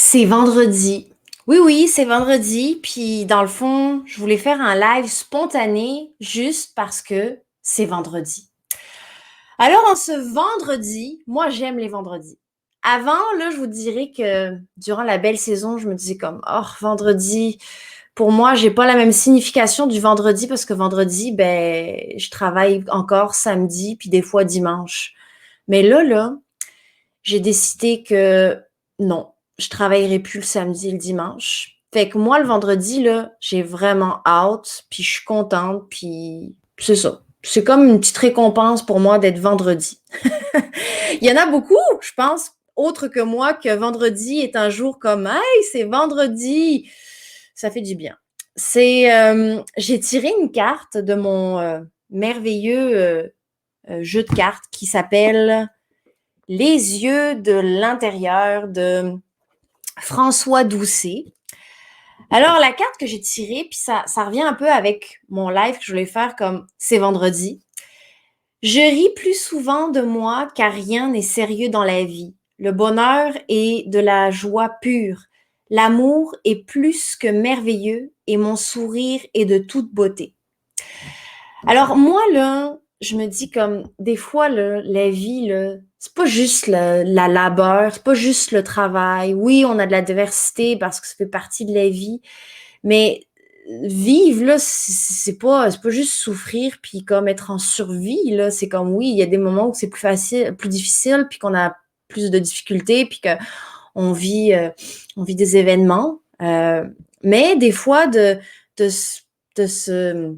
C'est vendredi. Oui, oui, c'est vendredi. Puis dans le fond, je voulais faire un live spontané juste parce que c'est vendredi. Alors en ce vendredi, moi j'aime les vendredis. Avant, là, je vous dirais que durant la belle saison, je me disais comme, oh, vendredi, pour moi, j'ai pas la même signification du vendredi parce que vendredi, ben, je travaille encore samedi, puis des fois dimanche. Mais là, j'ai décidé que non, je travaillerai plus le samedi et le dimanche. Fait que moi, le vendredi, là, j'ai vraiment hâte, puis je suis contente, puis c'est ça. C'est comme une petite récompense pour moi d'être vendredi. Il y en a beaucoup, je pense, autres que moi, que vendredi est un jour comme hey, c'est vendredi. Ça fait du bien. J'ai tiré une carte de mon merveilleux jeu de cartes qui s'appelle Les yeux de l'intérieur de François Doucet. Alors, la carte que j'ai tirée, puis ça revient un peu avec mon live que je voulais faire comme c'est vendredi. Je ris plus souvent de moi car rien n'est sérieux dans la vie. Le bonheur est de la joie pure. L'amour est plus que merveilleux et mon sourire est de toute beauté. Alors moi, là, je me dis comme des fois, là, la vie, là, c'est pas juste la labeur, c'est pas juste le travail. Oui, on a de la diversité parce que ça fait partie de la vie, mais vivre, là, c'est pas juste souffrir puis comme être en survie, là. C'est comme oui, il y a des moments où c'est plus facile, plus difficile, puis qu'on a plus de difficultés, puis que on vit, euh, on vit des événements. Mais des fois, de, de se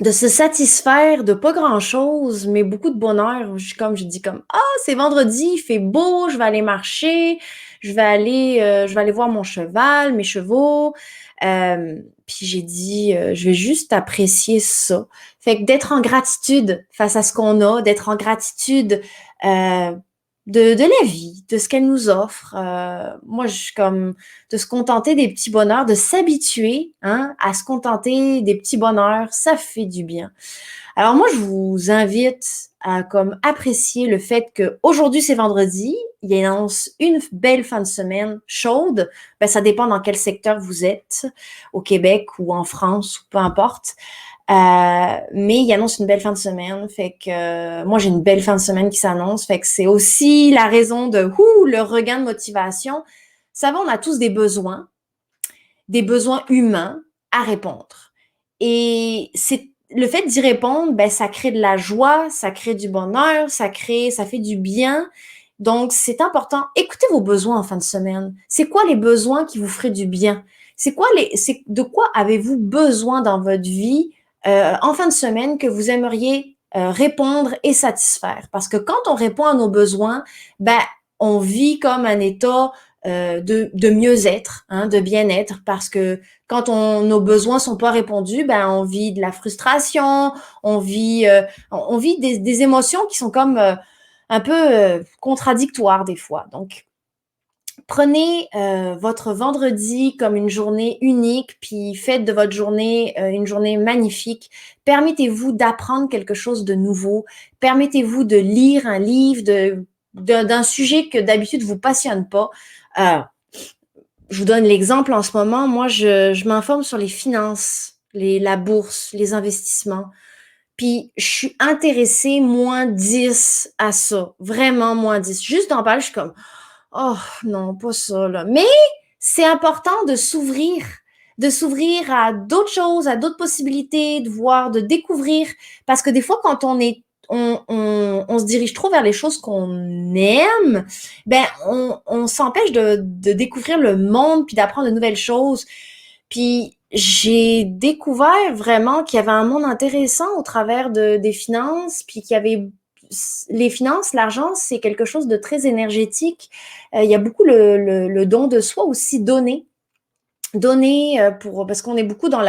de se satisfaire de pas grand-chose, mais beaucoup de bonheur. Comme je dis comme ah c'est vendredi, il fait beau, je vais aller marcher, je vais aller voir mon cheval, mes chevaux. Puis j'ai dit je vais juste apprécier ça. Fait que d'être en gratitude face à ce qu'on a, d'être en gratitude euh, de la vie, de ce qu'elle nous offre. Moi, je suis comme de se contenter des petits bonheurs, de s'habituer hein, à se contenter des petits bonheurs, ça fait du bien. Alors moi, je vous invite à comme apprécier le fait que aujourd'hui c'est vendredi, il annonce une belle fin de semaine chaude. Ben, ça dépend dans quel secteur vous êtes, au Québec ou en France, ou peu importe. Mais il annonce une belle fin de semaine, fait que moi j'ai une belle fin de semaine qui s'annonce, fait que c'est aussi la raison de le regain de motivation. Ça va, on a tous des besoins humains à répondre. Et c'est le fait d'y répondre, ben ça crée de la joie, ça crée du bonheur, ça fait du bien. Donc c'est important. Écoutez vos besoins en fin de semaine. C'est quoi les besoins qui vous feraient du bien? C'est de quoi avez-vous besoin dans votre vie en fin de semaine que vous aimeriez répondre et satisfaire? Parce que quand on répond à nos besoins, ben on vit comme un état de mieux-être, hein, de bien-être, parce que quand nos besoins sont pas répondus, ben on vit de la frustration, on vit des émotions qui sont comme un peu contradictoires des fois. Donc prenez votre vendredi comme une journée unique, puis faites de votre journée une journée magnifique. Permettez-vous d'apprendre quelque chose de nouveau. Permettez-vous de lire un livre d'un sujet que d'habitude vous passionne pas. Euh, je vous donne l'exemple en ce moment. Moi, je m'informe sur les finances, la bourse, les investissements. Puis, je suis intéressée -10 à ça. Vraiment -10. Juste d'en parler, je suis comme, oh non, pas ça, là. Mais c'est important de s'ouvrir à d'autres choses, à d'autres possibilités, de voir, de découvrir. Parce que des fois, quand on se dirige trop vers les choses qu'on aime, ben, on s'empêche de découvrir le monde puis d'apprendre de nouvelles choses. Puis, j'ai découvert vraiment qu'il y avait un monde intéressant au travers des finances, puis qu'il y avait les finances, l'argent, c'est quelque chose de très énergétique. Il y a beaucoup le don de soi aussi donner pour parce qu'on est beaucoup dans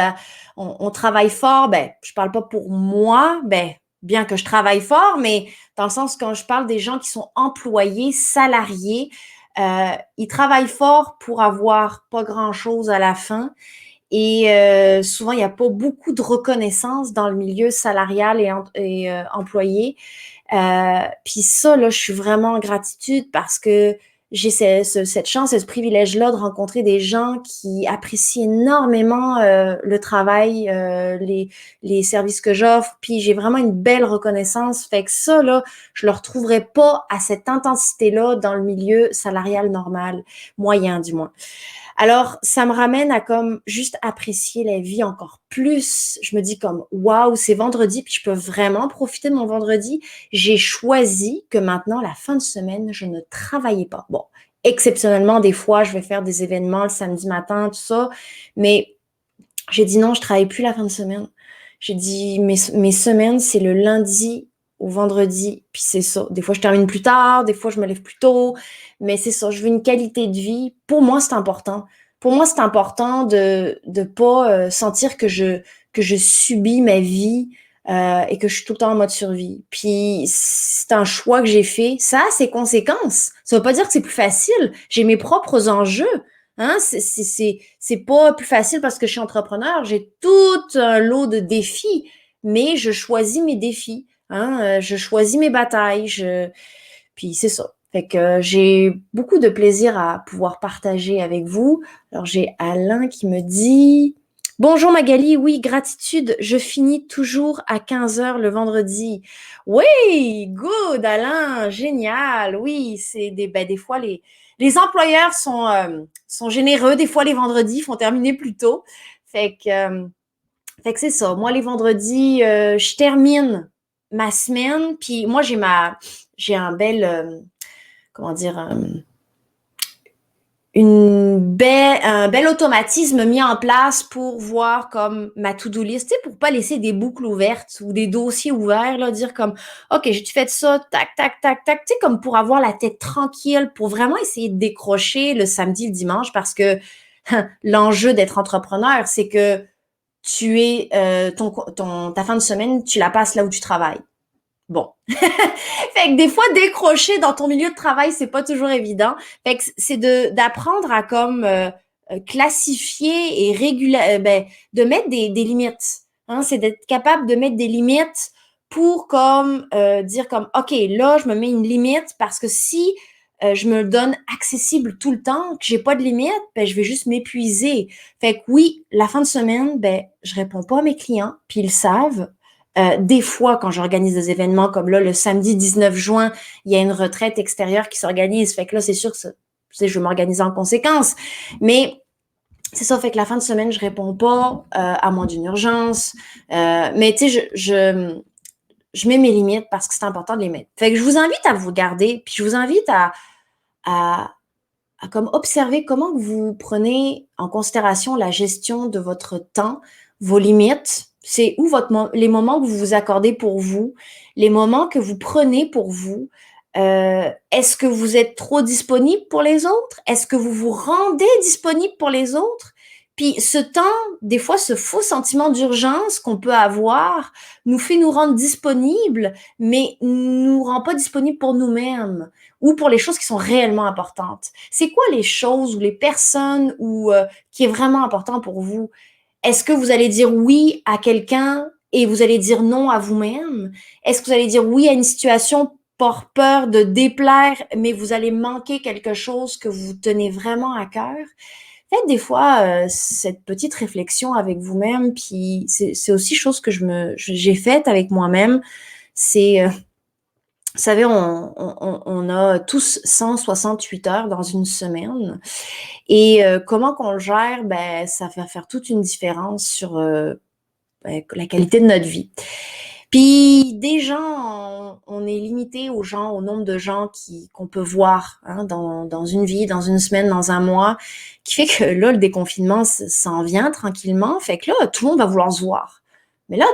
on travaille fort. Ben, je parle pas pour moi, ben bien que je travaille fort, mais dans le sens quand je parle des gens qui sont employés, salariés, ils travaillent fort pour avoir pas grand chose à la fin. Et souvent, il n'y a pas beaucoup de reconnaissance dans le milieu salarial et employé. Puis ça, là, je suis vraiment en gratitude parce que j'ai cette chance et ce privilège-là de rencontrer des gens qui apprécient énormément le travail, les services que j'offre, puis j'ai vraiment une belle reconnaissance. Fait que ça, là, je le retrouverai pas à cette intensité-là dans le milieu salarial normal, moyen du moins. Alors, ça me ramène à comme juste apprécier la vie encore plus. Je me dis comme, waouh, c'est vendredi, puis je peux vraiment profiter de mon vendredi. J'ai choisi que maintenant, la fin de semaine, je ne travaillais pas. Bon, exceptionnellement, des fois, je vais faire des événements le samedi matin, tout ça, mais j'ai dit non, je travaille plus la fin de semaine. J'ai dit mes semaines, c'est le lundi au vendredi, puis c'est ça. Des fois, je termine plus tard, des fois, je me lève plus tôt, mais c'est ça. Je veux une qualité de vie. Pour moi, c'est important. Pour moi, c'est important de pas sentir que je subis ma vie et que je suis tout le temps en mode survie. Puis c'est un choix que j'ai fait. Ça a ses conséquences. Ça veut pas dire que c'est plus facile. J'ai mes propres enjeux. Hein, c'est pas plus facile parce que je suis entrepreneur. J'ai tout un lot de défis, mais je choisis mes défis. Hein, je choisis mes batailles. Puis c'est ça. Fait que j'ai beaucoup de plaisir à pouvoir partager avec vous. Alors j'ai Alain qui me dit Bonjour Magali, oui, gratitude, je finis toujours à 15 heures le vendredi. Oui, good Alain, génial. Oui, c'est des fois les employeurs sont généreux, des fois les vendredis font terminer plus tôt. Fait que fait que c'est ça. Moi, les vendredis, je termine ma semaine. Puis moi, j'ai un bel, comment dire, un bel automatisme mis en place pour voir comme ma to-do list, tu sais, pour pas laisser des boucles ouvertes ou des dossiers ouverts, là, dire comme, OK, j'ai fait ça, tac, tac, tac, tac, tu sais, comme pour avoir la tête tranquille, pour vraiment essayer de décrocher le samedi, le dimanche, parce que l'enjeu d'être entrepreneur, c'est que tu es ta fin de semaine, tu la passes là où tu travailles. Bon. Fait que des fois, décrocher dans ton milieu de travail, c'est pas toujours évident. Fait que c'est d'apprendre à comme classifier et de mettre des limites. Hein, c'est d'être capable de mettre des limites pour comme dire comme OK, là, je me mets une limite parce que si je me le donne accessible tout le temps, que j'ai pas de limite, ben je vais juste m'épuiser. Fait que oui, la fin de semaine, ben je réponds pas à mes clients, puis ils le savent. Des fois, quand j'organise des événements comme là, le samedi 19 juin, il y a une retraite extérieure qui s'organise. Fait que là, c'est sûr que je vais m'organiser en conséquence. Mais c'est ça, fait que la fin de semaine, je réponds pas à moins d'une urgence. Mais tu sais, je mets mes limites parce que c'est important de les mettre. Fait que je vous invite à vous garder, puis je vous invite à, à comme observer comment vous prenez en considération la gestion de votre temps, vos limites. C'est où les moments que vous vous accordez pour vous, les moments que vous prenez pour vous. Est-ce que vous êtes trop disponible pour les autres? Est-ce que vous vous rendez disponible pour les autres? Puis ce temps, des fois, ce faux sentiment d'urgence qu'on peut avoir nous fait nous rendre disponibles, mais nous rend pas disponibles pour nous-mêmes ou pour les choses qui sont réellement importantes. C'est quoi les choses ou les personnes ou qui est vraiment important pour vous? Est-ce que vous allez dire oui à quelqu'un et vous allez dire non à vous-même? Est-ce que vous allez dire oui à une situation par peur de déplaire, mais vous allez manquer quelque chose que vous tenez vraiment à cœur? Faites des fois cette petite réflexion avec vous-même, puis c'est aussi chose que j'ai faite avec moi-même. C'est vous savez, on a tous 168 heures dans une semaine et comment qu'on le gère, ben ça va faire toute une différence sur la qualité de notre vie. Puis déjà, on est limité aux gens, au nombre de gens qu'on peut voir hein, dans une vie, dans une semaine, dans un mois, qui fait que là, le déconfinement s'en vient tranquillement. Fait que là, tout le monde va vouloir se voir. Mais là,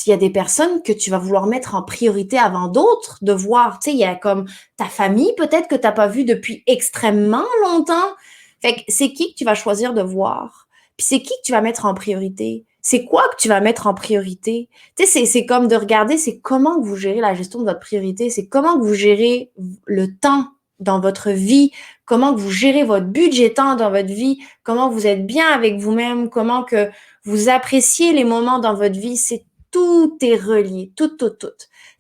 il y a des personnes que tu vas vouloir mettre en priorité avant d'autres de voir. Tu sais, il y a comme ta famille peut-être que tu n'as pas vu depuis extrêmement longtemps. Fait que c'est qui que tu vas choisir de voir? Puis c'est qui que tu vas mettre en priorité? C'est quoi que tu vas mettre en priorité? Tu sais, c'est comme de regarder, c'est comment que vous gérez la gestion de votre priorité, c'est comment que vous gérez le temps dans votre vie, comment que vous gérez votre budget temps dans votre vie, comment vous êtes bien avec vous-même, comment que vous appréciez les moments dans votre vie, tout est relié, tout, tout, tout.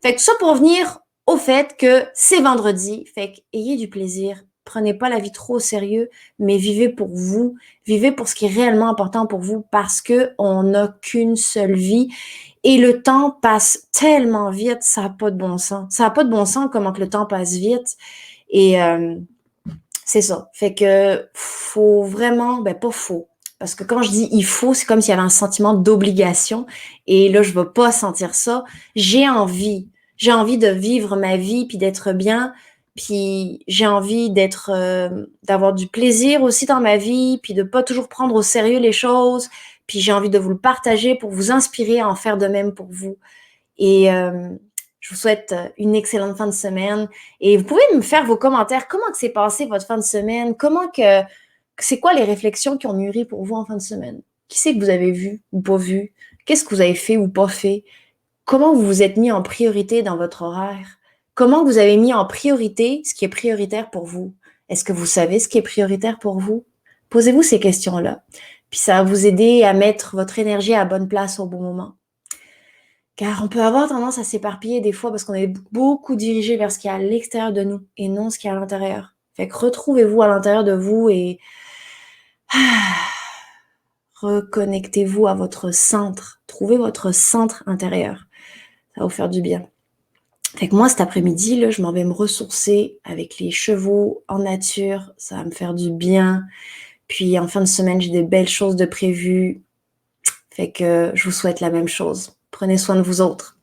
Fait que ça pour venir au fait que c'est vendredi, fait que ayez du plaisir prenez pas la vie trop au sérieux, mais vivez pour vous, vivez pour ce qui est réellement important pour vous parce qu'on n'a qu'une seule vie et le temps passe tellement vite, ça n'a pas de bon sens. Ça n'a pas de bon sens comment que le temps passe vite et c'est ça. Fait que faut vraiment, ben pas faux. Parce que quand je dis il faut, c'est comme s'il y avait un sentiment d'obligation. Et là, je ne veux pas sentir ça. J'ai envie. J'ai envie de vivre ma vie puis d'être bien. Puis j'ai envie d'être, d'avoir du plaisir aussi dans ma vie, puis de pas toujours prendre au sérieux les choses. Puis j'ai envie de vous le partager pour vous inspirer à en faire de même pour vous. Et je vous souhaite une excellente fin de semaine. Et vous pouvez me faire vos commentaires. Comment que s'est passé votre fin de semaine? C'est quoi les réflexions qui ont mûri pour vous en fin de semaine? Qui c'est que vous avez vu ou pas vu? Qu'est-ce que vous avez fait ou pas fait? Comment vous vous êtes mis en priorité dans votre horaire? Comment vous avez mis en priorité ce qui est prioritaire pour vous? Est-ce que vous savez ce qui est prioritaire pour vous? Posez-vous ces questions-là. Puis ça va vous aider à mettre votre énergie à la bonne place au bon moment. Car on peut avoir tendance à s'éparpiller des fois parce qu'on est beaucoup dirigé vers ce qui est à l'extérieur de nous et non ce qui est à l'intérieur. Fait que retrouvez-vous à l'intérieur de vous et reconnectez-vous à votre centre. Trouvez votre centre intérieur. Ça va vous faire du bien. Fait que moi, cet après-midi, là, je m'en vais me ressourcer avec les chevaux en nature. Ça va me faire du bien. Puis en fin de semaine, j'ai des belles choses de prévues. Fait que je vous souhaite la même chose. Prenez soin de vous autres.